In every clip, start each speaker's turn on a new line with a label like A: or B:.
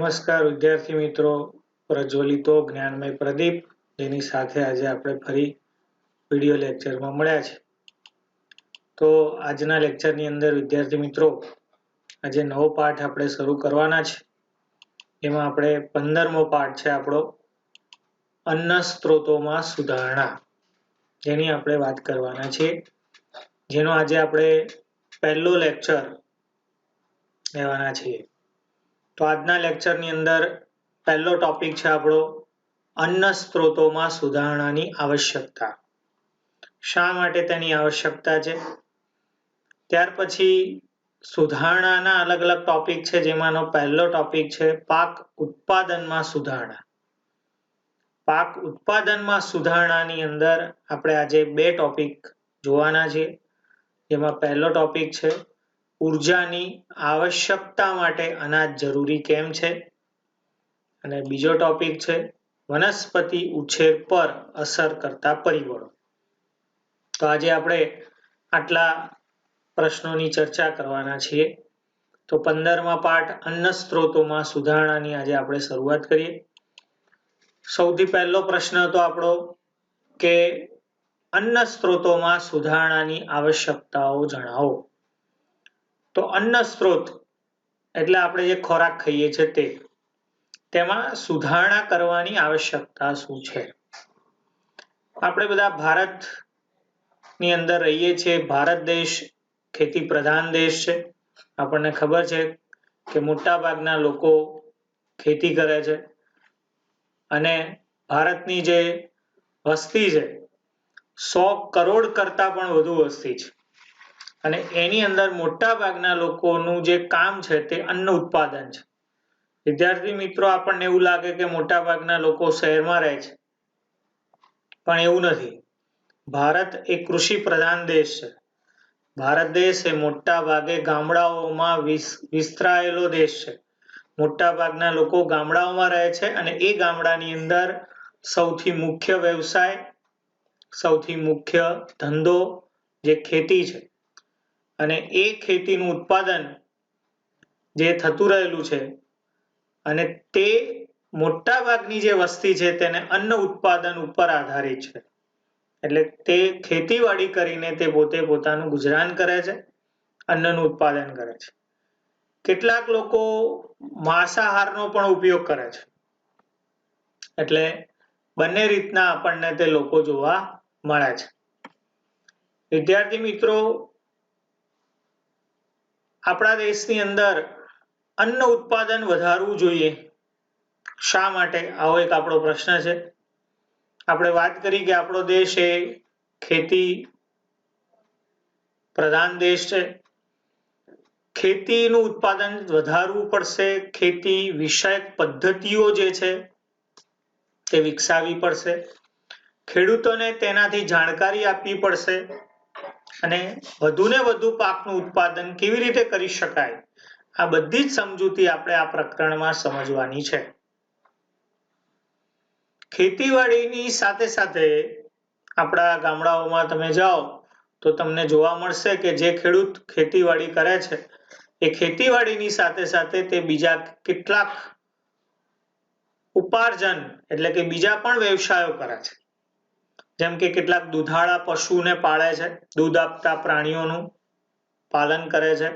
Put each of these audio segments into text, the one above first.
A: નમસ્કાર વિદ્યાર્થી મિત્રો, પ્રજ્વલિતો જ્ઞાનમય પ્રદીપ જેની સાથે આજે આપણે ફરી વિડિયો લેક્ચરમાં મળ્યા છે. તો આજના લેક્ચરની અંદર વિદ્યાર્થી મિત્રો આજે નવો પાઠ આપણે શરૂ કરવાના છે. એમાં આપણે 15મો પાઠ છે આપણો અન્ન સ્ત્રોતોમાં સુધારણા, જેની આપણે વાત કરવાના છીએ. જેનો આજે આપણે પહેલો લેક્ચર લેવાના છીએ. તો આજના લેક્ચરની અંદર પહેલો ટોપિક છે આપણો અન્ન સ્ત્રોતોમાં સુધારણાની આવશ્યકતા. શા માટે તેની આવશ્યકતા છે? ત્યાર પછી સુધારણાના અલગ અલગ ટોપિક છે, જેમાંનો પહેલો ટોપિક છે પાક ઉત્પાદનમાં સુધારણા. પાક ઉત્પાદનમાં સુધારણાની અંદર આપણે આજે બે ટોપિક જોવાના છે. જેમાં પહેલો ટોપિક છે ઉર્જાની આવશ્યકતા માટે અનાજ જરૂરી કેમ છે, અને બીજો ટોપિક છે વનસ્પતિ ઉછેર પર અસર કરતા પરિબળો. તો આજે આપણે આટલા પ્રશ્નોની ચર્ચા કરવાના છીએ. તો 15મા પાઠ અન્ન સ્ત્રોતોમાં સુધારણાની આજે આપણે શરૂઆત કરીએ. સૌથી પહેલો પ્રશ્ન હતો આપણો કે અન્ન સ્ત્રોતોમાં સુધારણાની આવશ્યકતાઓ જણાવો. તો અન્ન સ્ત્રોત એટલે આપણે જે ખોરાક ખાઈએ છીએ તેમાં સુધારણા કરવાની આવશ્યકતા શું છે? આપણે બધા ભારતની અંદર રહીએ છીએ. ભારત દેશ ખેતી પ્રધાન દેશ છે. આપણને ખબર છે કે મોટા ભાગના લોકો ખેતી કરે છે, અને ભારતની જે વસ્તી છે 100 કરોડ કરતા પણ વધુ વસ્તી છે, અને એની અંદર મોટા ભાગના લોકોનું જે કામ છે તે અન્ન ઉત્પાદન છે. વિદ્યાર્થી મિત્રો, આપણને એવું લાગે કે મોટા ભાગના લોકો શહેરમાં રહે છે, પણ એવું નથી. ભારત એ કૃષિ પ્રધાન દેશ છે. ભારત દેશ એ મોટા ભાગે ગામડાઓમાં વિસ્તરાયેલો દેશ છે. મોટા ભાગના લોકો ગામડાઓમાં રહે છે, અને એ ગામડાની અંદર સૌથી મુખ્ય વ્યવસાય, સૌથી મુખ્ય ધંધો જે ખેતી છે, અને એ ખેતીનું ઉત્પાદન જે થતું રહેલું છે, અને તે મોટા ભાગની જે વસ્તી છે તેને અન્ન ઉત્પાદન ઉપર આધારિત છે. એટલે તે ખેતીવાડી કરીને તે પોતે પોતાનું ગુજરાન કરે છે, અન્નનું ઉત્પાદન કરે છે. કેટલાક લોકો માંસાહારનો પણ ઉપયોગ કરે છે. એટલે બંને રીતના આપણને તે લોકો જોવા મળે છે. વિદ્યાર્થી મિત્રો, આપણા દેશની અંદર અન્ન ઉત્પાદન વધારવું જોઈએ. શા માટે? આવો એક આપણો પ્રશ્ન છે. આપણે વાત કરી કે આપણો દેશ એ ખેતી પ્રધાન દેશ છે. ખેતીનું ઉત્પાદન વધારવું પડશે. ખેતી વિષયક પદ્ધતિઓ જે છે તે વિકસાવવી પડશે. ખેડૂતોને તેનાથી જાણકારી આપવી પડશે, અને વધુને વધુ પાકનું ઉત્પાદન કેવી રીતે કરી શકાય, આ બધી જ સમજૂતી આપણે આ પ્રકરણમાં સમજવાની છે. ખેતીવાડીની સાથે સાથે આપણા ગામડાઓમાં તમે જાઓ તો તમને જોવા મળશે કે જે ખેડૂત ખેતીવાડી કરે છે એ ખેતીવાડીની સાથે સાથે તે બીજા કેટલાક ઉપાર્જન એટલે કે બીજા પણ વ્યવસાયો કરે છે. જેમ કે કેટલાક દુધાળા પશુને પાળે છે, દૂધ આપતા પ્રાણીઓનું પાલન કરે છે.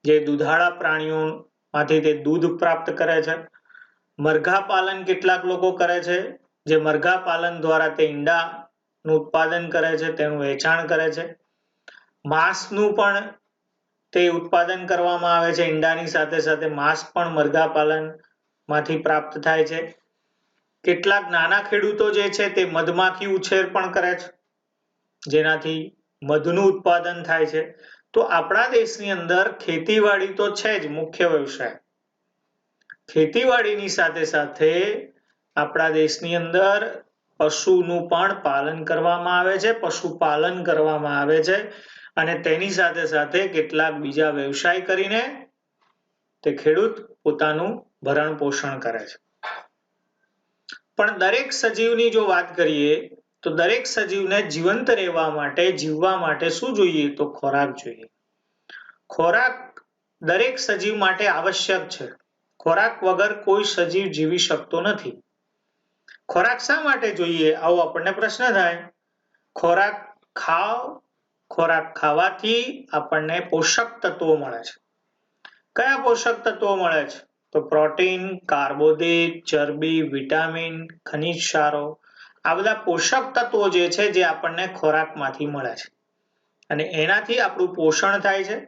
A: જે દુધાળા પ્રાણીઓમાંથી તે દૂધ પ્રાપ્ત કરે છે. મરઘા પાલન કેટલાક લોકો કરે છે, જે મરઘા પાલન દ્વારા તે ઈંડાનું ઉત્પાદન કરે છે, તેનું વેચાણ કરે છે. માંસનું પણ તે ઉત્પાદન કરવામાં આવે છે. ઈંડાની સાથે સાથે માંસ પણ મરઘા પાલન માંથી પ્રાપ્ત થાય છે. કેટલાક નાના ખેડૂતો જે છે તે મધમાખી ઉછેર પણ કરે છે, જેનાથી મધનું ઉત્પાદન થાય છે. તો આપણા દેશની અંદર ખેતીવાડી તો છે જ મુખ્ય વ્યવસાય. ખેતીવાડીની સાથે સાથે આપણા દેશની અંદર પશુનું પણ પાલન કરવામાં આવે છે, પશુપાલન કરવામાં આવે છે, અને તેની સાથે સાથે કેટલાક બીજા વ્યવસાય કરીને તે ખેડૂત પોતાનું ભરણ પોષણ કરે છે. પણ દરેક સજીવની જો વાત કરીએ તો દરેક સજીવને જીવંત રહેવા માટે, જીવવા માટે શું જોઈએ? તો ખોરાક જોઈએ. ખોરાક દરેક સજીવ માટે આવશ્યક છે. ખોરાક વગર કોઈ સજીવ જીવી શકતો નથી. ખોરાક શા માટે જોઈએ આવો આપણને પ્રશ્ન થાય. ખોરાક ખોરાક ખાવાથી આપણને પોષક તત્વો મળે છે. કયા પોષક તત્વો મળે છે? તો પ્રોટીન, કાર્બોદિત, ચરબી, વિટામિન, ખનિજ ક્ષારો આ બધા પોષક તત્વો જે છે જે આપણને ખોરાકમાંથી મળે છે અને એનાથી આપણું પોષણ થાય છે.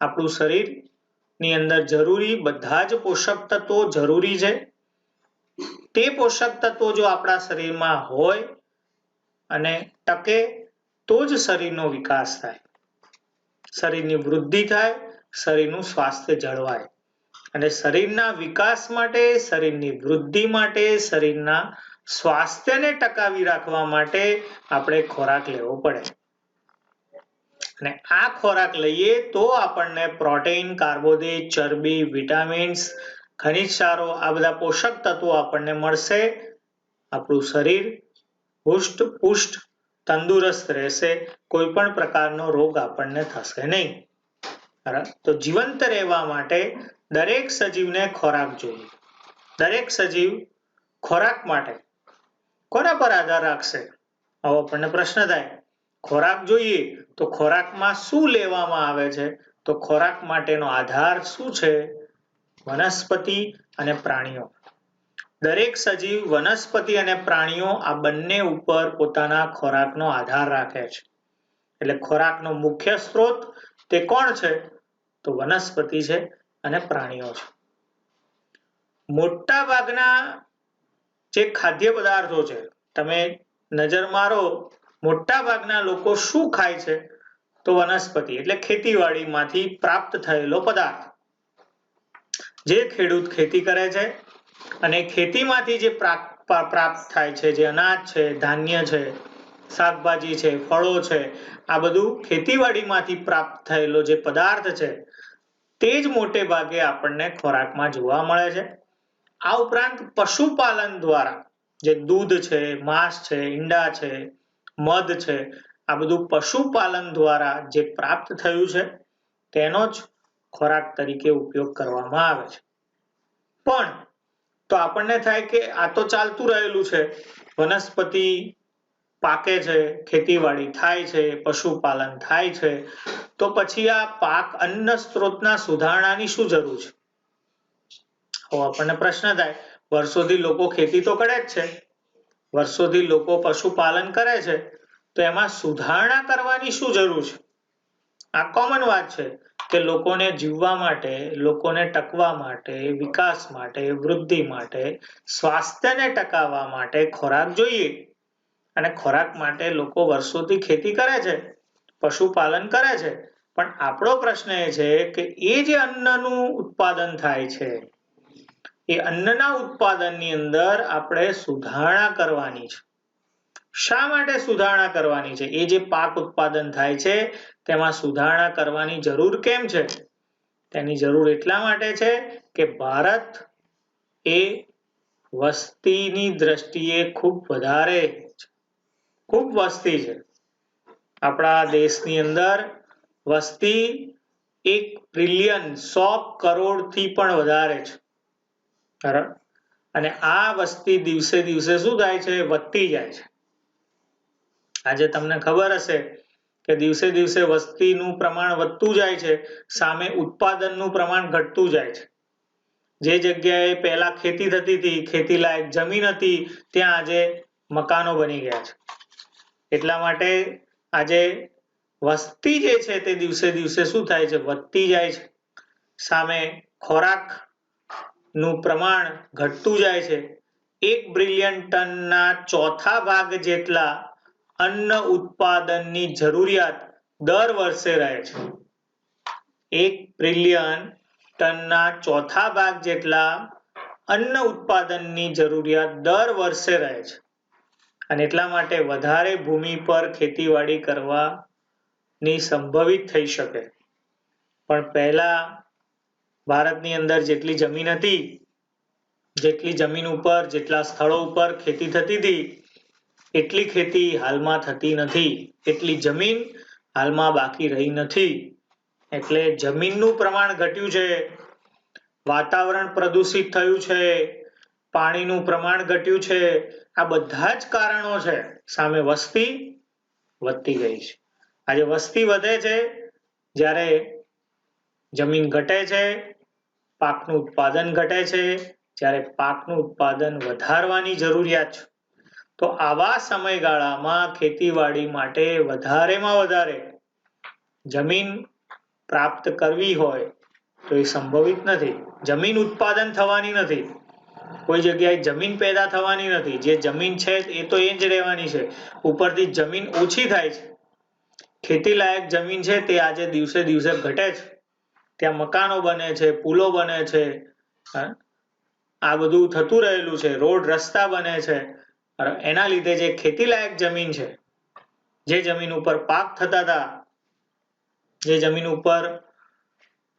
A: આપણું શરીરની અંદર જરૂરી બધા જ પોષક તત્વો જરૂરી છે. તે પોષક તત્વો જો આપણા શરીરમાં હોય અને ટકે તો જ શરીરનો વિકાસ થાય, શરીરની વૃદ્ધિ થાય, શરીરનું સ્વાસ્થ્ય જળવાય અને શરીરના વિકાસ માટે, શરીરની વૃદ્ધિ માટે, શરીરના સ્વાસ્થ્યને ટકાવી રાખવા માટે આપણે ખોરાક લેવો પડે અને આ ખોરાક લઈએ તો આપણને પ્રોટીન, કાર્બોદિત, ચરબી, વિટામિન્સ, ખનિજ ક્ષારો આ બધા પોષક તત્વો આપણને મળશે. આપણું શરીર હુષ્ટ-પુષ્ટ તંદુરસ્ત રહેશે, કોઈ પણ પ્રકારનો રોગ આપણને થશે નહીં. તો જીવંત રહેવા માટે દરેક સજીવને ખોરાક જોઈએ. દરેક સજીવ ખોરાક માટે કોના પર આધાર રાખશે? આવો આપણને પ્રશ્ન થાય. ખોરાક જોઈએ તો ખોરાકમાં શું લેવામાં આવે છે? તો ખોરાક માટેનો આધાર શું છે? વનસ્પતિ અને પ્રાણીઓ. દરેક સજીવ વનસ્પતિ અને પ્રાણીઓ આ બંને ઉપર પોતાના ખોરાકનો આધાર રાખે છે. એટલે ખોરાકનો મુખ્ય સ્ત્રોત તે કોણ છે? તો વનસ્પતિ છે અને પ્રાણીઓ છે. મોટા ભાગના જે ખાદ્ય પદાર્થો છે, તમે નજર મારો, મોટા ભાગના લોકો શું ખાય છે? તો વનસ્પતિ એટલે ખેતીવાડીમાંથી પ્રાપ્ત થયેલો પદાર્થ. જે ખેડૂત ખેતી કરે છે અને ખેતીમાંથી જે પ્રાપ્ત થાય છે, જે અનાજ છે, ધાન્ય છે, શાકભાજી છે, ફળો છે, આ બધું ખેતીવાડીમાંથી પ્રાપ્ત થયેલો જે પદાર્થ છે તે જ મોટે ભાગે આપણને ખોરાકમાં જોવા મળે છે. આ ઉપરાંત પશુપાલન દ્વારા જે દૂધ છે, માંસ છે, ઈંડા છે, મધ છે, આ બધું પશુપાલન દ્વારા જે પ્રાપ્ત થયું છે તેનો જ ખોરાક તરીકે ઉપયોગ કરવામાં આવે છે. પણ તો આપણને થાય કે આ તો ચાલતું રહેલું છે, વનસ્પતિ પાકે છે, ખેતીવાડી થાય છે, પશુપાલન થાય છે, તો પછી આ પાક અન્ન સ્ત્રોતના સુધારણાની શું જરૂર છે? તો આપણને પ્રશ્ન થાય. વર્ષોથી લોકો ખેતી તો કરે જ છે, વર્ષોથી લોકો પશુપાલન કરે છે, તો એમાં સુધારણા કરવાની શું જરૂર છે? આ કોમન વાત છે કે લોકોને જીવવા માટે, લોકોને ટકવા માટે, વિકાસ માટે, વૃદ્ધિ માટે, સ્વાસ્થ્યને ટકાવવા માટે ખોરાક જોઈએ અને ખોરાક માટે લોકો વર્ષોથી ખેતી કરે છે, પશુપાલન કરે છે. પણ આપણો પ્રશ્ન એ છે કે એ જે અન્નનું ઉત્પાદન થાય છે એ અન્નના ઉત્પાદનની અંદર આપણે સુધારણા કરવાની છે. શા માટે સુધારણા કરવાની છે? એ જે પાક ઉત્પાદન થાય છે તેમાં સુધારણા કરવાની જરૂર કેમ છે? તેની જરૂર એટલા માટે છે કે ભારત એ વસ્તીની દ્રષ્ટિએ ખૂબ વધારે છે, ખૂબ વસ્તી છે. આપણા દેશની અંદર વસ્તી 1 ટ્રિલિયન 100 કરોડથી પણ વધારે છે. બરાબર? અને આ વસ્તી દિવસે દિવસે શું થાય છે? વધતી જાય છે. આજે તમને ખબર હશે કે દિવસે દિવસે વસ્તીનું પ્રમાણ વધતું જાય છે, સામે ઉત્પાદનનું પ્રમાણ ઘટતું જાય છે. જે જગ્યાએ પહેલા ખેતી થતી હતી, ખેતીલાયક જમીન હતી, ત્યાં આજે મકાનો બની ગયા છે. એટલા માટે આજે વસ્તી જે છે તે દિવસે દિવસે શું થાય છે? વધતી જાય છે. સામે ખોરાકનું પ્રમાણ ઘટતું જાય છે. 1 બિલિયન ટનના ચોથા ભાગ જેટલા અન્ન ઉત્પાદનની જરૂરિયાત દર વર્ષે રહે છે. 1 બિલિયન ટનના ચોથા ભાગ જેટલા અન્ન ઉત્પાદનની જરૂરિયાત દર વર્ષે રહે છે અને એટલા માટે વધારે ભૂમિ પર ખેતીવાડી કરવાની સંભવિત થઈ શકે. પણ પહેલા ભારતની અંદર જેટલી જમીન હતી, જેટલી જમીન ઉપર, જેટલા સ્થળો ઉપર ખેતી થતી હતી, એટલી ખેતી હાલમાં થતી નથી, એટલી જમીન હાલમાં બાકી રહી નથી. એટલે જમીનનું પ્રમાણ ઘટ્યું છે, વાતાવરણ પ્રદૂષિત થયું છે, પાણીનું પ્રમાણ ઘટ્યું છે, આ બધા જ કારણો છે. સામે વસ્તી વધતી ગઈ છે. આજે વસ્તી વધે છે જ્યારે જમીન ઘટે છે, પાકનું ઉત્પાદન ઘટે છે, જ્યારે પાકનું ઉત્પાદન વધારવાની જરૂરિયાત છે. તો આવા સમયગાળામાં ખેતીવાડી માટે વધારેમાં વધારે જમીન પ્રાપ્ત કરવી હોય તો એ સંભવિત નથી. જમીન ઉત્પાદન થવાની નથી, કોઈ જગ્યાએ જમીન પેદા થવાની નથી. જે જમીન છે એ તો એ જ રહેવાની છે. ઉપરથી જમીન ઓછી થાય છે. ખેતી લાયક જમીન છે તે આજે દિવસે દિવસે ઘટે છે. ત્યાં મકાનો બને છે, પુલો બને છે, આ બધું થતું રહેલું છે, રોડ રસ્તા બને છે. એના લીધે જે ખેતી લાયક જમીન છે, જે જમીન ઉપર પાક થતા હતા, જે જમીન ઉપર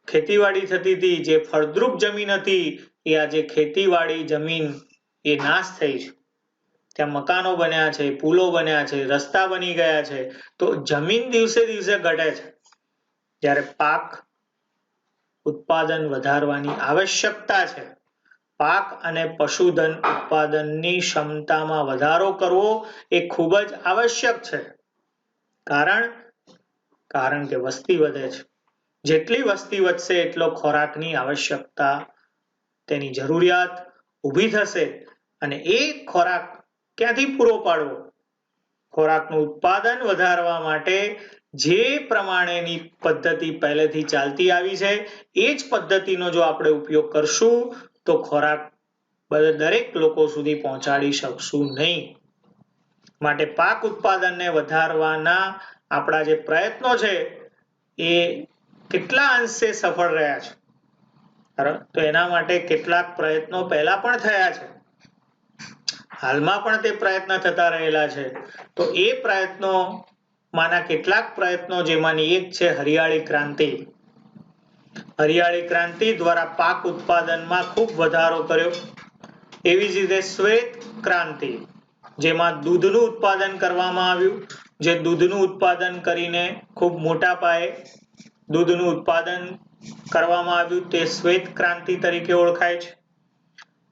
A: ખેતીવાડી થતી હતી, જે ફળદ્રુપ જમીન હતી, એ આજે ખેતીવાડી જમીન એ નાશ થઈ છે. ત્યાં મકાનો બન્યા છે, પુલો બન્યા છે, રસ્તા બની ગયા છે. તો જમીન દિવસે દિવસે ઘટે છે, જ્યારે પાક ઉત્પાદન વધારવાની આવશ્યકતા છે. પાક અને પશુધન ઉત્પાદનની ક્ષમતામાં વધારો કરવો એ ખૂબ જ આવશ્યક છે. કારણ કે વસ્તી વધે છે. જેટલી વસ્તી વધશે એટલો ખોરાકની આવશ્યકતા, તેની જરૂરિયાત ઊભી થશે. અને એ ખોરાક ક્યાંથી પૂરો પાડવો? ખોરાકનું ઉત્પાદન વધારવા માટે જે પ્રમાણેની પદ્ધતિ પહેલેથી ચાલતી આવી છે એ જ પદ્ધતિનો જો આપણે ઉપયોગ કરશું તો ખોરાક દરેક લોકો સુધી પહોંચાડી શકશું નહીં. માટે પાક ઉત્પાદનને વધારવાના આપણા જે પ્રયત્નો છે એ કેટલા અંશે સફળ રહ્યા છે. તો એના માટે કેટલાક પ્રયત્નો પહેલા પણ થયા છે, હાલમાં પણ તે પ્રયત્ન થતા રહેલા છે. તો એ પ્રયત્નોમાંના કેટલાક પ્રયત્નો, જેમાંની એક છે હરિયાળી ક્રાંતિ. હરિયાળી ક્રાંતિ દ્વારા પાક ઉત્પાદનમાં ખૂબ વધારો કર્યો. એવી જ રીતે શ્વેત ક્રાંતિ, જેમાં દૂધનું ઉત્પાદન કરવામાં આવ્યું. જે દૂધનું ઉત્પાદન કરીને ખૂબ મોટા પાયે દૂધનું ઉત્પાદન કરવામાં આવ્યું, તે શ્વેત ક્રાંતિ તરીકે ઓળખાય છે.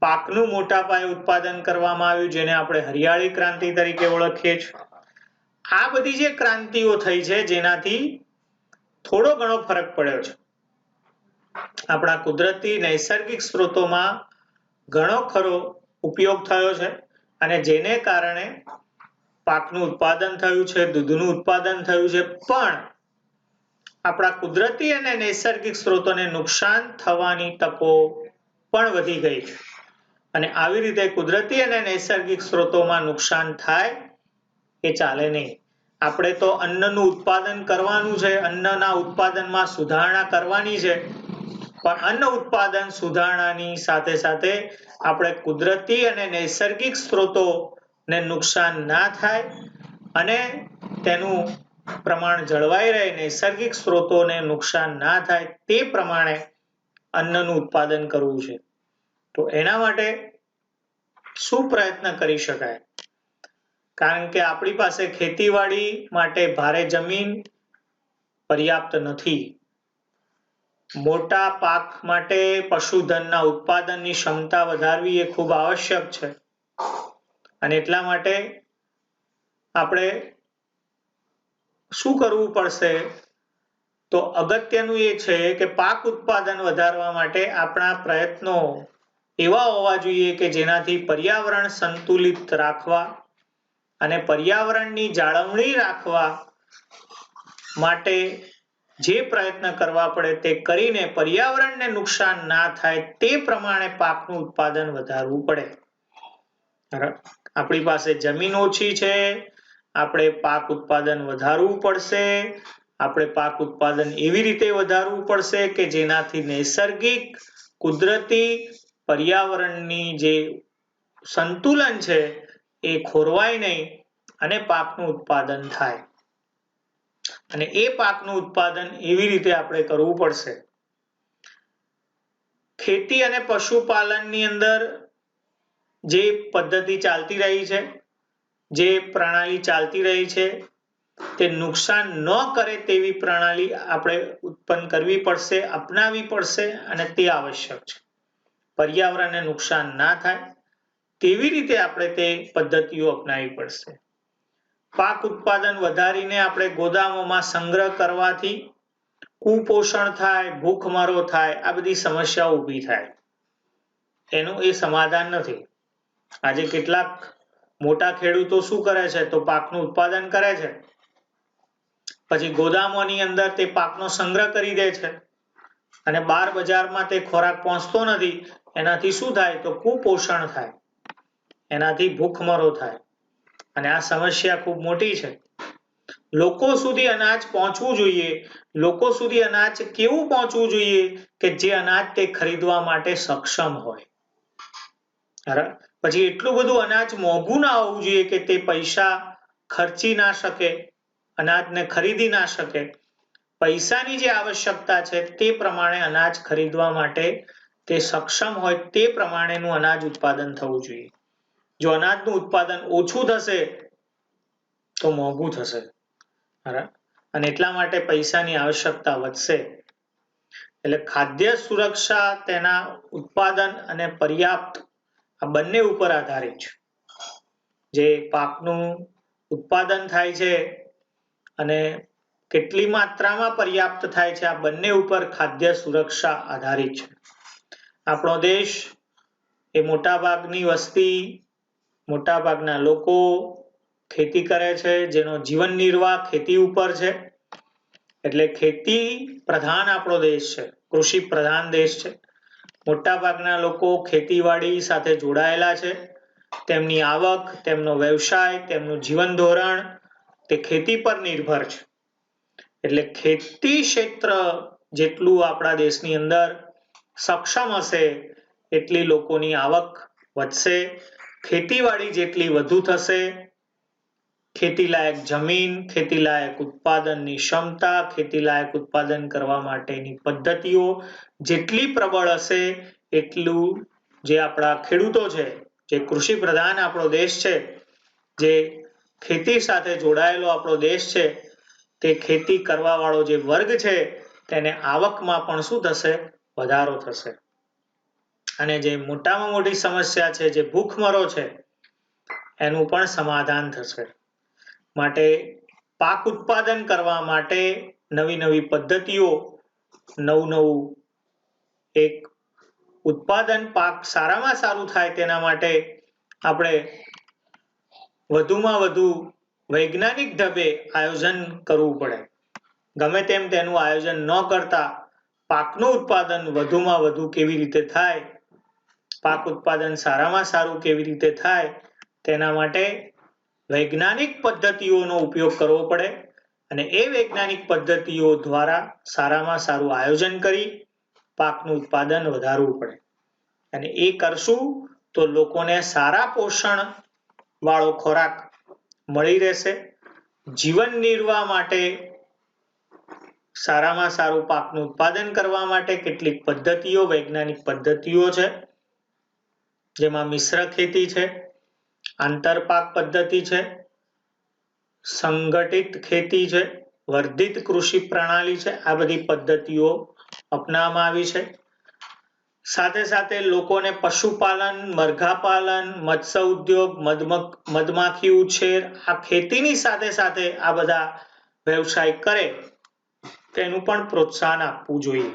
A: પાકનું મોટા પાયે ઉત્પાદન કરવામાં આવ્યું, જેને આપણે હરિયાળી ક્રાંતિ તરીકે ઓળખીએ છીએ. આ બધી જે ક્રાંતિઓ થઈ છે, જેનાથી થોડો ઘણો ફરક પડ્યો છે. આપણા કુદરતી નૈસર્ગિક સ્ત્રોતોમાં ઘણો ખરો ઉપયોગ થયો છે, અને જેને કારણે પાકનું ઉત્પાદન થયું છે, દૂધનું ઉત્પાદન થયું છે. પણ આપણા કુદરતી અને નૈસર્ગિક સ્ત્રોતોને નુકસાન થવાની તકો પણ વધી ગઈ છે. અને આવી રીતે કુદરતી અને નૈસર્ગિક સ્ત્રોતોમાં નુકસાન થાય એ ચાલે નહીં. આપણે તો અન્નનું ઉત્પાદન કરવાનું છે, અન્નના ઉત્પાદનમાં સુધારણા કરવાની છે. પણ અન્ન ઉત્પાદન સુધારણાની સાથે સાથે આપણે કુદરતી અને નૈસર્ગિક સ્ત્રોતોને નુકસાન ના થાય અને તેનું પ્રમાણ જળવાઈ રહે, નૈસર્ગિક સ્ત્રોતોને નુકસાન ના થાય તે પ્રમાણે અન્નનું ઉત્પાદન કરવું છે. તો એના માટે શું પ્રયત્ન કરી શકાય? કારણ કે આપણી પાસે ખેતીવાડી માટે ભારે જમીન પર્યાપ્ત નથી. મોટા પાક માટે પશુધનના ઉત્પાદનની ક્ષમતા વધારવી એ ખૂબ આવશ્યક છે. અને એટલા માટે આપણે શું કરવું પડશે? તો અગત્યનું એ છે કે પાક ઉત્પાદન વધારવા માટે આપણા પ્રયત્નો એવા હોવા જોઈએ કે જેનાથી પર્યાવરણ સંતુલિત રાખવા અને પર્યાવરણની જાળવણી રાખવા માટે જે પ્રયત્ન કરવા પડે તે કરીને પર્યાવરણને નુકસાન ના થાય તે પ્રમાણે પાકનું ઉત્પાદન વધારવું પડે. આપણી પાસે જમીન ઓછી છે, આપણે પાક ઉત્પાદન વધારવું પડશે. આપણે પાક ઉત્પાદન એવી રીતે વધારવું પડશે કે જેનાથી નૈસર્ગિક, કુદરતી, પર્યાવરણની જે સંતુલન છે એ ખોરવાય નહીં અને પાકનું ઉત્પાદન થાય. અને એ પાકનું ઉત્પાદન એવી રીતે આપણે કરવું પડશે. ખેતી અને પશુપાલનની અંદર જે પદ્ધતિ ચાલતી રહી છે, જે પ્રણાલી ચાલતી રહી છે, તે નુકસાન ન કરે તેવી પ્રણાલી આપણે ઉત્પન્ન કરવી પડશે, અપનાવવી પડશે, અને તે આવશ્યક છે. પર્યાવરણને નુકસાન ના થાય તેવી રીતે આપણે તે પદ્ધતિઓ અપનાવવી પડશે. પાક ઉત્પાદન વધારીને આપણે ગોદામોમાં સંગ્રહ કરવાથી કુપોષણ થાય, ભૂખમરો થાય, આ બધી સમસ્યાઓ ઊભી થાય. એનું એ સમાધાન નથી. આજે કેટલાક મોટા ખેડૂતો શું કરે છે તો પાકનું ઉત્પાદન કરે છે, પછી ગોદામોની અંદર તે પાકનો સંગ્રહ કરી દે છે અને બહાર બજારમાં તે ખોરાક પહોંચતો નથી. એનાથી શું થાય તો કુપોષણ થાય, એનાથી ભૂખમરો થાય અને આ સમસ્યા ખૂબ મોટી છે. લોકો સુધી અનાજ પહોંચવું જોઈએ. લોકો સુધી અનાજ કેવું પહોંચવું જોઈએ કે જે અનાજ તે ખરીદવા માટે સક્ષમ હોય. પછી એટલું બધું અનાજ મોંઘું ના હોવું જોઈએ કે તે પૈસા ખર્ચી ના શકે, અનાજને ખરીદી ના શકે. પૈસાની જે આવશ્યકતા છે તે પ્રમાણે અનાજ ખરીદવા માટે તે સક્ષમ હોય તે પ્રમાણેનું અનાજ ઉત્પાદન થવું જોઈએ. જો અનાજનું ઉત્પાદન ઓછું થશે તો મોંઘું થશે અને એટલા માટે પૈસાની આવશ્યકતા વધશે. એટલે ખાદ્ય સુરક્ષા તેના ઉત્પાદન અને પર્યાપ્ત આ બંને ઉપર આધારિત છે. જે પાકનું ઉત્પાદન થાય છે અને કેટલી માત્રામાં પર્યાપ્ત થાય છે, આ બંને ઉપર ખાદ્ય સુરક્ષા આધારિત છે. આપણો દેશ એ મોટાભાગની વસ્તી, મોટાભાગના લોકો ખેતી કરે છે, જેનો જીવન નિર્વાહ ખેતી ઉપર છે. એટલે ખેતી પ્રધાન આપણો દેશ છે, કૃષિ પ્રધાન દેશ છે. મોટાભાગના લોકો ખેતીવાડી સાથે જોડાયેલા છે. તેમની આવક, તેમનો વ્યવસાય, તેમનું જીવન ધોરણ તે ખેતી પર નિર્ભર છે. એટલે ખેતી ક્ષેત્ર જેટલું આપણા દેશની અંદર સક્ષમ હશે એટલી લોકોની આવક વધશે. ખેતીવાડી જેટલી વધુ થશે, ખેતીલાયક જમીન, ખેતીલાયક ઉત્પાદનની ક્ષમતા, ખેતીલાયક ઉત્પાદન કરવા માટેની પદ્ધતિઓ જેટલી પ્રબળ હશે એટલું જે આપણા ખેડૂતો છે, જે કૃષિ પ્રધાન આપણો દેશ છે, જે ખેતી સાથે જોડાયેલો આપણો દેશ છે, તે ખેતી કરવા વાળો જે વર્ગ છે તેને આવકમાં પણ શું થશે વધારો થશે. અને જે મોટામાં મોટી સમસ્યા છે, જે ભૂખમરો છે, એનું પણ સમાધાન થશે. માટે પાક ઉત્પાદન કરવા માટે નવી નવી પદ્ધતિઓ, નવું એક ઉત્પાદન પાક સારામાં સારું થાય તેના માટે આપણે વધુમાં વધુ વૈજ્ઞાનિક ઢબે આયોજન કરવું પડે. ગમે તેમ તેનું આયોજન ન કરતા પાકનું ઉત્પાદન વધુમાં વધુ કેવી રીતે થાય, પાક ઉત્પાદન સારામાં સારું કેવી રીતે થાય તેના માટે વૈજ્ઞાનિક પદ્ધતિઓનો ઉપયોગ કરવો પડે અને એ વૈજ્ઞાનિક પદ્ધતિઓ દ્વારા સારામાં સારું આયોજન કરી પાકનું ઉત્પાદન વધારવું પડે. અને એ કરશું તો લોકોને સારા પોષણ વાળો ખોરાક મળી રહેશે. જીવન નિર્વાહ માટે સારામાં સારું પાકનું ઉત્પાદન કરવા માટે કેટલીક પદ્ધતિઓ, વૈજ્ઞાનિક પદ્ધતિઓ છે, જેમાં મિશ્ર ખેતી છે, આંતરપાક પદ્ધતિ છે, સંગઠિત ખેતી છે, વર્ધિત કૃષિ પ્રણાલી છે. આ બધી પદ્ધતિઓ અપનાવવામાં આવી છે. સાથે સાથે લોકોને પશુપાલન, મરઘાપાલન, મત્સ્ય ઉદ્યોગ, મધમાખી ઉછેર, આ ખેતીની સાથે સાથે આ બધા વ્યવસાય કરે તેનું પણ પ્રોત્સાહન આપવું જોઈએ.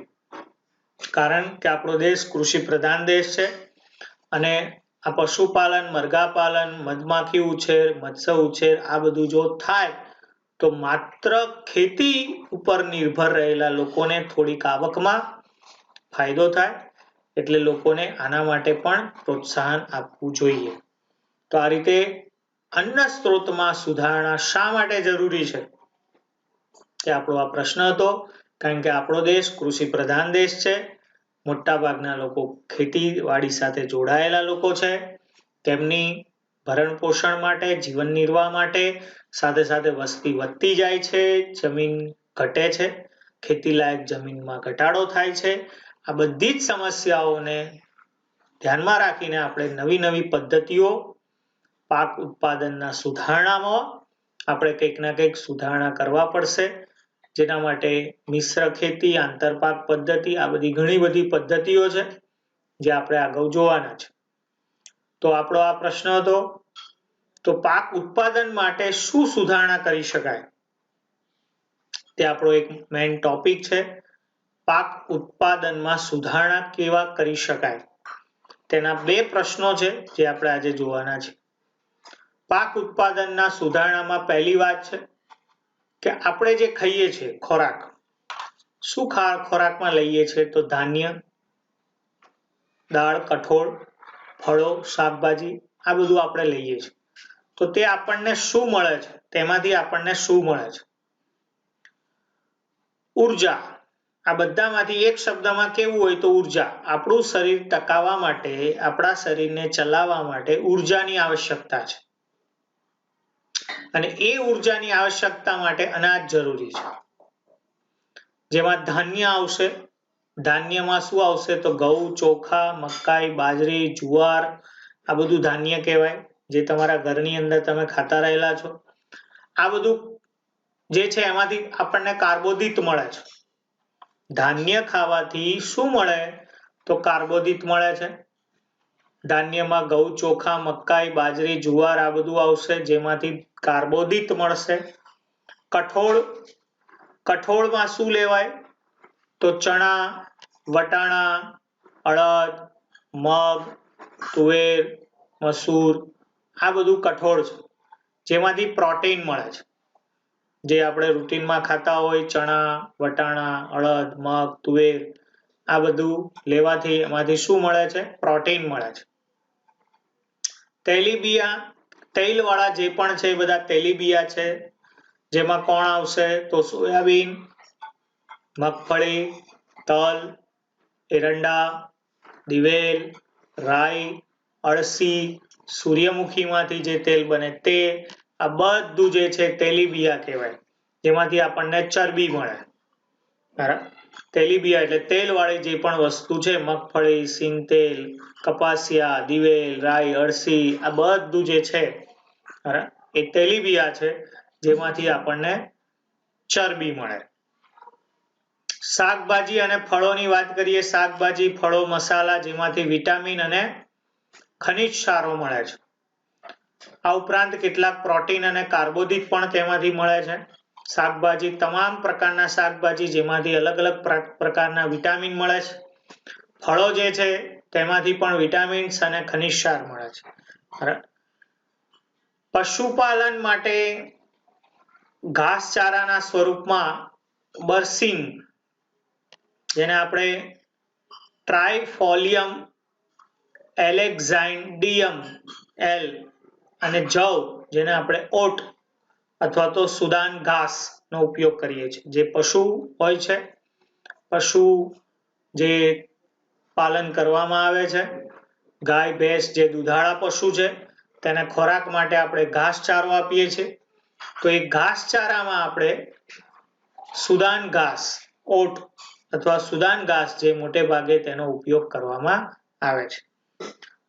A: કારણ કે આપણો દેશ કૃષિ પ્રધાન દેશ છે અને આ પશુપાલન, મરઘાપાલન, મધમાખી ઉછેર, મત્સ્ય ઉછેર આ બધું જો થાય તો માત્ર ખેતી ઉપર નિર્ભર રહેલા લોકોને થોડીક આવકમાં ફાયદો થાય. એટલે લોકોને આના માટે પણ પ્રોત્સાહન આપવું જોઈએ. તો આ રીતે અન્ન સ્ત્રોતમાં સુધારણા શા માટે જરૂરી છે કે આપણો આ પ્રશ્ન હતો. કારણ કે આપણો દેશ કૃષિ પ્રધાન દેશ છે. મોટા ભાગના લોકો ખેતીવાડી સાથે જોડાયેલા લોકો છે. તેમની ભરણ પોષણ માટે, જીવન નિર્વાહ માટે, સાથે સાથે વસ્તી વધતી જાય છે, જમીન ઘટે છે, ખેતીલાયક જમીનમાં ઘટાડો થાય છે. આ બધી જ સમસ્યાઓને ધ્યાનમાં રાખીને આપણે નવી નવી પદ્ધતિઓ, પાક ઉત્પાદનના સુધારણામાં આપણે કંઈક ના કંઈક સુધારણા કરવા પડશે. જેના માટે મિશ્ર ખેતી, આંતરપાક પદ્ધતિ આ બધી ઘણી બધી પદ્ધતિઓ છે જે આપણે આગળ જોવાના છે. તો આપણો આ પ્રશ્ન હતો. તો પાક ઉત્પાદન માટે શું સુધારણા કરી શકાય, તે આપણો એક મેઇન ટોપિક છે. પાક ઉત્પાદનમાં સુધારણા કેવા કરી શકાય તેના બે પ્રશ્નો છે જે આપણે આજે જોવાના છે. પાક ઉત્પાદનના સુધારણામાં પહેલી વાત છે કે આપણે જે ખાઈએ છીએ ખોરાક, શું ખોરાકમાં લઈએ છીએ, તો ધાન્ય, દાળ, કઠોળ, ફળો, શાકભાજી, આ બધું આપણે લઈએ છીએ. તો તે આપણને શું મળે છે, તેમાંથી આપણને શું મળે છે? ઉર્જા. આ બધામાંથી એક શબ્દમાં કેવું હોય તો ઉર્જા. આપણું શરીર ટકાવવા માટે, આપણા શરીરને ચલાવવા માટે ઉર્જાની આવશ્યકતા છે અને એ ઉર્જાની આવશ્યકતા માટે અનાજ જરૂરી છે, જેમાં ધાન્ય આવશે. ધાન્યમાં શું આવશે તો ઘઉં, ચોખા, મકાઈ, બાજરી, જુવાર, આ બધું ધાન્ય કહેવાય, જે તમારા ઘરની અંદર તમે ખાતા રહેલા છો. આ બધું જે છે એમાંથી આપણને કાર્બોદિત મળે છે. ધાન્ય ખાવાથી શું મળે તો કાર્બોદિત મળે છે. ધાન્યમાં ઘઉં, ચોખા, મકાઈ, બાજરી, જુવાર આ બધું આવશે, જેમાંથી કાર્બોદિત મળશે. કઠોળમાં શું લેવાય તો ચણા, વટાણા, અડદ, મગ, તુવેર, મસૂર, આ બધું કઠોળ છે, જેમાંથી પ્રોટીન મળે છે. જે આપણે રૂટીનમાં ખાતા હોય ચણા, વટાણા, અડદ, મગ, તુવેર, આ બધું લેવાથી એમાંથી શું મળે છે, પ્રોટીન મળે છે. તેલીબિયા, તેલવાળા જે પણ છે એ બધા તેલીબિયા છે, જેમાં કોણ આવશે તો સોયાબીન, મગફળી, તલ, એરંડા, દિવેલ, રાઈ, અળસી, સૂર્યમુખીમાંથી જે તેલ બને તે, આ બધું જે છે તેલીબિયા કહેવાય, જેમાંથી આપણને ચરબી મળે. તેલીબિયા એટલે તેલવાળી જે પણ વસ્તુ છે, મગફળી, સિંગતેલ, કપાસિયા, દિવેલ, રાઈ, અળસી, આ બધું જે છે એ તેલીબિયા છે, જેમાંથી આપણને ચરબી મળે. શાકભાજી અને ફળોની વાત કરીએ. શાકભાજી, ફળો, મસાલા, જેમાંથી વિટામિન અને ખનિજ ક્ષારો મળે છે. આ ઉપરાંત કેટલાક પ્રોટીન અને કાર્બોદિત પણ તેમાંથી મળે છે. શાકભાજી, તમામ પ્રકારના શાકભાજી, જેમાંથી અલગ અલગ પ્રકારના વિટામિન મળે છે. ફળો જે છે તેમાંથી પણ વિટામિન્સ અને ખનિજ ક્ષાર મળે છે. પશુપાલન માટે ઘાસચારાના સ્વરૂપમાં બર્સિમ, જેને આપણે ટ્રાઇફોલિયમ એલેક્ઝાન્ડિયમ એલ, અને જવ, જેને આપણે ઓટ અથવા તો સુદાન ઘાસ નો ઉપયોગ કરીએ છીએ. જે પશુ હોય છે, પશુ જે પાલન કરવામાં આવે છે, ગાય, ભેંસ, જે દુધાળા પશુ છે, તેને ખોરાક માટે આપણે ઘાસચારો આપીએ છીએ. તો એ ઘાસચારામાં આપણે સુદાન ઘાસ, ઓટ અથવા સુદાન ઘાસ, જે મોટે ભાગે તેનો ઉપયોગ કરવામાં આવે છે.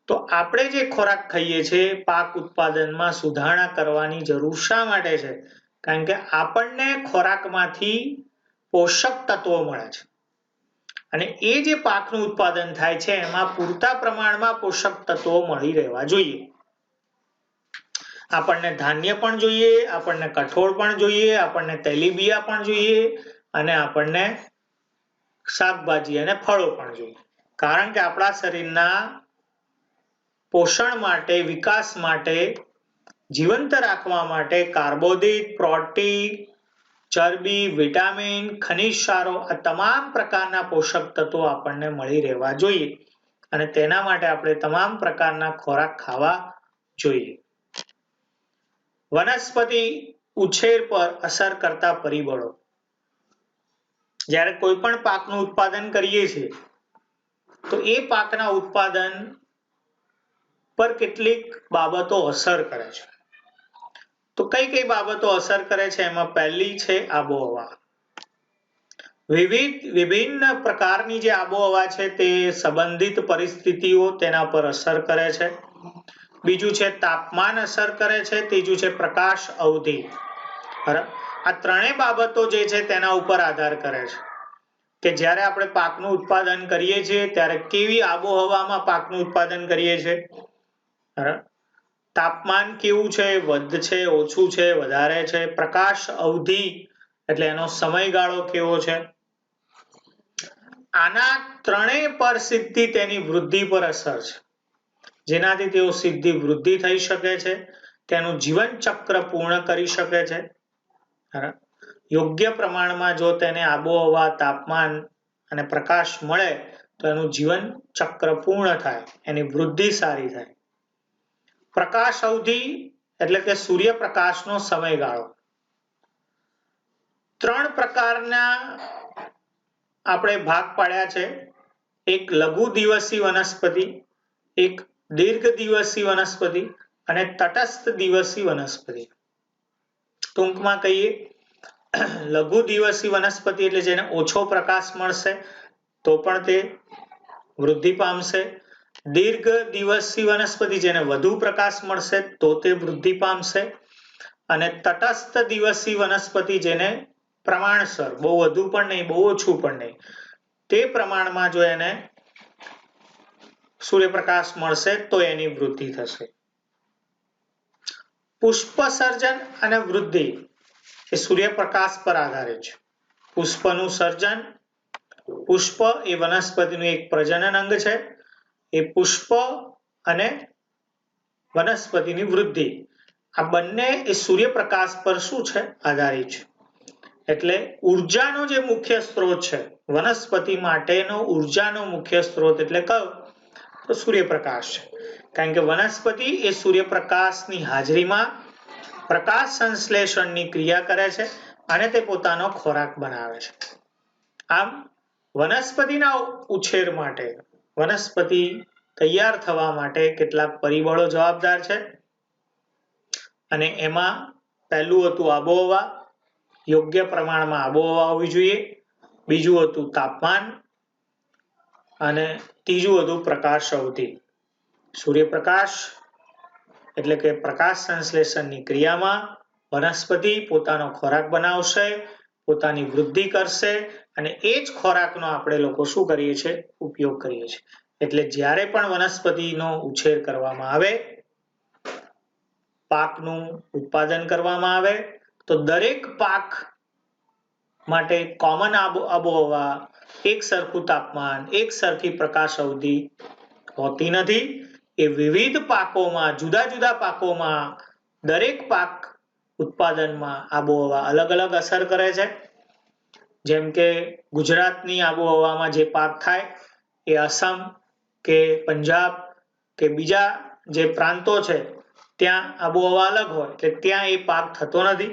A: તો આપણે જે ખોરાક ખાઈએ છીએ, પાક ઉત્પાદનમાં સુધારણા કરવાની જરૂર શા માટે છે? કારણ કે આપણને ખોરાકમાંથી પોષક તત્વો મળે છે અને એ જે પાકનું ઉત્પાદન થાય છે એમાં પૂરતા પ્રમાણમાં પોષક તત્વો મળી રહેવા જોઈએ. આપણને ધાન્ય પણ જોઈએ, આપણને કઠોળ પણ જોઈએ, આપણને તેલીબિયા પણ જોઈએ અને આપણને શાકભાજી અને ફળો પણ જોઈએ. કારણ કે આપણા શરીરના પોષણ માટે, વિકાસ માટે, જીવંત રાખવા માટે કાર્બોદિત, પ્રોટીન, ચરબી, વિટામિન, ખનિજ ક્ષારો, આ તમામ પ્રકારના પોષક તત્વો આપણને મળી રહેવા જોઈએ અને તેના માટે આપણે તમામ પ્રકારના ખોરાક ખાવા જોઈએ. વનસ્પતિ ઉછેર પર અસર કરતા પરિબળો. જ્યારે કોઈ પણ પાકનું ઉત્પાદન કરીએ છીએ તો એ પાકના ઉત્પાદન પર કેટલીક બાબતો અસર કરે છે. તો કઈ કઈ બાબતો અસર કરે છે? એમાં પહેલી છે આબોહવા. વિભિન્ન પ્રકારની જે આબોહવા છે તે સંબંધિત પરિસ્થિતિઓ તેના પર અસર કરે છે. બીજું છે તાપમાન અસર કરે છે. ત્રીજું છે પ્રકાશ અવધિ. આ ત્રણેય બાબતો જે છે તેના ઉપર આધાર કરે છે. કે જ્યારે આપણે પાકનું ઉત્પાદન કરીએ છીએ ત્યારે કેવી આબોહવામાં પાકનું ઉત્પાદન કરીએ છીએ? તાપમાન કેવું છે, વધુ છે, ઓછું છે, વધારે છે, પ્રકાશ અવધિ એટલે એનો સમયગાળો કેવો છે? આના ત્રણેય પર સીધી તેની વૃદ્ધિ પર અસર છે, જેનાથી તેઓ સીધી વૃદ્ધિ થઈ શકે છે, તેનું જીવન ચક્ર પૂર્ણ કરી શકે છે. યોગ્ય પ્રમાણમાં જો તેને આબોહવા, તાપમાન અને પ્રકાશ મળે તો એનું જીવન ચક્ર પૂર્ણ થાય, એની વૃદ્ધિ સારી થાય. પ્રકાશ અવધિ એટલે કે સૂર્યપ્રકાશનો સમયગાળો. 3 પ્રકારના આપણે ભાગ પાડ્યા છે. એક લઘુ દિવસી વનસ્પતિ, એક દીર્ઘ દિવસી વનસ્પતિ અને તટસ્થ દિવસી વનસ્પતિ. ટૂંકમાં કહીએ, લઘુ દિવસી વનસ્પતિ એટલે જેને ઓછો પ્રકાશ મળશે તો પણ તે વૃદ્ધિ પામશે. દીર્ઘ દિવસી વનસ્પતિ જેને વધુ પ્રકાશ મળશે તો તે વૃદ્ધિ પામશે. અને તટસ્થ દિવસી વનસ્પતિ જેને પ્રમાણસર, બહુ વધુ પણ નહીં, બહુ ઓછું પણ નહીં, તે પ્રમાણમાં જો એને સૂર્યપ્રકાશ મળશે તો એની વૃદ્ધિ થશે. પુષ્પ સર્જન અને વૃદ્ધિ એ સૂર્યપ્રકાશ પર આધારિત છે. પુષ્પનું સર્જન, પુષ્પ એ વનસ્પતિનું એક પ્રજનન અંગ છે. એ પુષ્પ અને વનસ્પતિની વૃદ્ધિ આ બંને એ સૂર્યપ્રકાશ પર શું છે? આધારિત છે. એટલે ઉર્જાનો જે મુખ્ય સ્ત્રોત છે, વનસ્પતિ માટેનો ઉર્જાનો મુખ્ય સ્ત્રોત એટલે કયો? તો સૂર્યપ્રકાશ છે. કારણ કે વનસ્પતિ એ સૂર્યપ્રકાશની હાજરીમાં પ્રકાશ સંશ્લેષણની ક્રિયા કરે છે અને તે પોતાનો ખોરાક બનાવે છે. આમ વનસ્પતિના ઉછેર માટે, વનસ્પતિ તૈયાર થવા માટે કેટલાક પરિબળો જવાબદાર છે અને એમાં પહેલું હતું આબોહવા, યોગ્ય પ્રમાણમાં આબોહવા હોવી જોઈએ. બીજું હતું તાપમાન અને ત્રીજું હતું પ્રકાશ અવધિ. સૂર્યપ્રકાશ એટલે કે પ્રકાશ સંશ્લેષણની ક્રિયામાં વનસ્પતિ પોતાનો ખોરાક બનાવશે, પોતાની વૃદ્ધિ કરશે અને એ જ ખોરાકનો આપણે લોકો શું કરીએ છીએ? ઉપયોગ કરીએ છીએ. એટલે જ્યારે પણ વનસ્પતિનો ઉછેર કરવામાં આવે, પાકનું ઉત્પાદન કરવામાં આવે તો દરેક પાક માટે કોમન આબોહવા, એક સરખું તાપમાન, એક સરખી પ્રકાશ અવધિ હોતી નથી. એ વિવિધ પાકોમાં, જુદા જુદા પાકોમાં દરેક પાક ઉત્પાદનમાં આબોહવા અલગ અલગ અસર કરે છે. જેમ કે ગુજરાતની આબોહવામાં જે પાક થાય એ આસામ કે પંજાબ કે બીજા જે પ્રાંતો છે ત્યાં આબોહવા અલગ હોય એટલે ત્યાં એ પાક થતો નથી.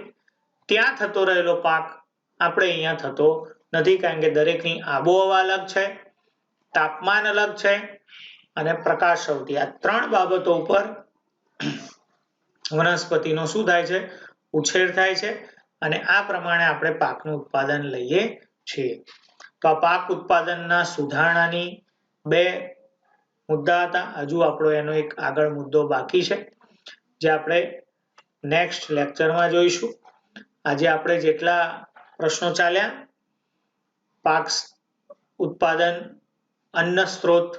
A: ત્યાં થતો રહેલો પાક આપણે અહીંયા થતો નથી, કારણ કે દરેકની આબોહવા અલગ છે, તાપમાન અલગ છે અને પ્રકાશ અવધિ. આ 3 બાબતો ઉપર વનસ્પતિનો શું થાય છે? ઉછેર થાય છે અને આ પ્રમાણે આપણે પાકનું ઉત્પાદન લઈએ છીએ. તો આ પાક ઉત્પાદનના સુધારણાની 2 મુદ્દા હતા. હજુ આપણો એનો એક આગળ મુદ્દો બાકી છે જે આપણે નેક્સ્ટ લેક્ચરમાં જોઈશું. આજે આપણે જેટલા પ્રશ્નો ચાલ્યા, પાક ઉત્પાદન, અન્ન સ્ત્રોત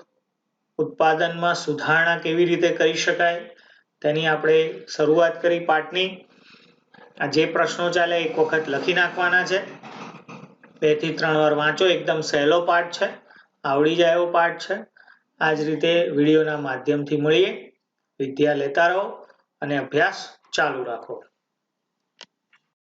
A: ઉત્પાદનમાં સુધારણા કેવી રીતે કરી શકાય તેની આપણે શરૂઆત કરી પાઠની. આ જે પ્રશ્નો ચાલ્યા એક વખત લખી નાખવાના છે, 2 થી 3 વાર વાંચો. એકદમ સહેલો પાઠ છે, આવડી જાય એવો પાઠ છે. આ જ રીતે વિડીયોના માધ્યમથી મળીએ. વિદ્યા લેતા રહો અને અભ્યાસ ચાલુ રાખો.